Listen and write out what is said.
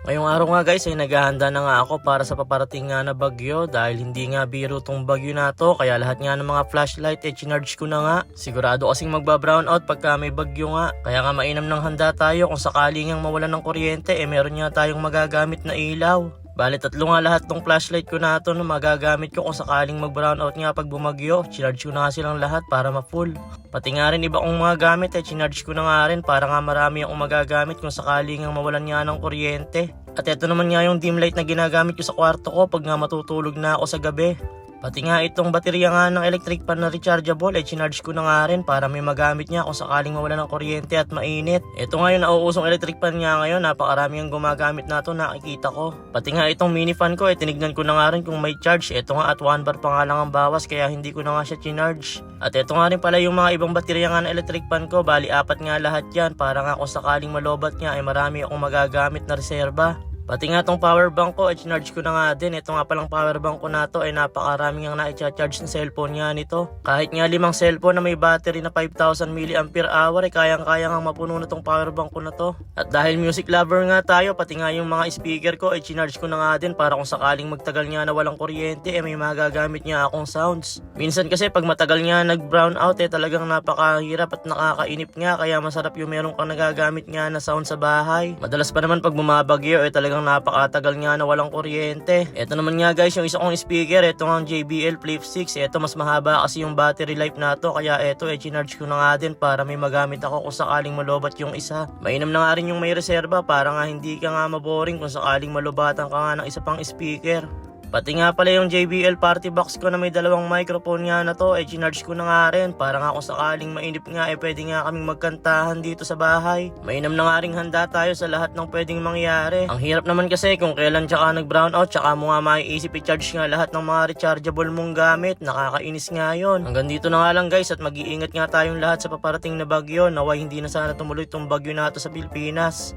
Ngayong araw nga guys ay naghahanda na nga ako para sa paparating nga na bagyo dahil hindi nga biro tong bagyo na to, kaya lahat nga ng mga flashlight chinarge ko na nga. Sigurado kasing magba-brown out pagka may bagyo nga, kaya nga mainam ng handa tayo kung sakali ngang mawalan ng kuryente meron nga tayong magagamit na ilaw. Bale tatlo nga lahat tong flashlight ko na to na magagamit ko kung sakaling mag-brown out nga pag bumagyo. Chinarge ko na nga silang lahat para ma-full. Pati nga rin iba kong mga gamit chinarge ko na nga rin para nga marami akong magagamit kung sakaling nga mawalan nga ng kuryente. At ito naman nga yung dim light na ginagamit ko sa kwarto ko pag nga matutulog na ako sa gabi. Pati nga itong baterya nga ng electric pan na rechargeable chinarge ko na nga rin para may magamit niya kung sakaling mawala ng kuryente at mainit. Ito nga yung nauusong electric pan nga ngayon, napakarami ang gumagamit na ito, nakikita ko. Pati nga itong mini fan ko tinignan ko na nga rin kung may charge. Ito nga at 1 bar pa nga lang ang bawas kaya hindi ko na nga siya chinarge. At ito nga rin pala yung mga ibang baterya nga ng electric pan ko, bali 4 nga lahat yan para nga kung sakaling malobat nga marami akong magagamit na reserba. Pati nga tong power bank ko chinarge ko na nga din. Ito nga palang power bank ko na to napakaraming ang na-charge ng cellphone nga nito. Kahit nga 5 cellphone na may battery na 5,000 mAh kayang-kaya nga mapuno na tong power bank ko na to. At dahil music lover nga tayo, pati nga yung mga speaker ko chinarge ko na nga din para kung sakaling magtagal nga na walang kuryente may magagamit nga akong sounds. Minsan kasi pag matagal nga nag-brown out talagang napakahirap at nakakainip nga, kaya masarap yung meron kang nagagamit nga na sound sa bahay. Madalas pa naman pag bumabagyo talagang napakatagal nga na walang kuryente. Ito naman nga guys yung isa kong speaker, ito ang JBL Flip 6. Ito mas mahaba kasi yung battery life na to, kaya ito chinarge ko na nga din para may magamit ako kung sakaling malobat yung isa. Mainam na nga rin yung may reserba para nga hindi ka nga maboring kung sakaling malobatan ka nga ng isa pang speaker. Pati nga pala yung JBL party box ko na may dalawang microphone nga na to chinarge ko na nga rin para nga kung sakaling mainip nga pwede nga kaming magkantahan dito sa bahay. Mainam na nga ring handa tayo sa lahat ng pwedeng mangyari. Ang hirap naman kasi kung kailan tsaka nag-brown out tsaka mo nga maiisip i-charge nga lahat ng mga rechargeable mong gamit. Nakakainis nga yun. Hanggang dito na nga lang guys at mag-iingat nga tayong lahat sa paparating na bagyo. Naway hindi na sana tumuloy tong bagyo na to sa Pilipinas.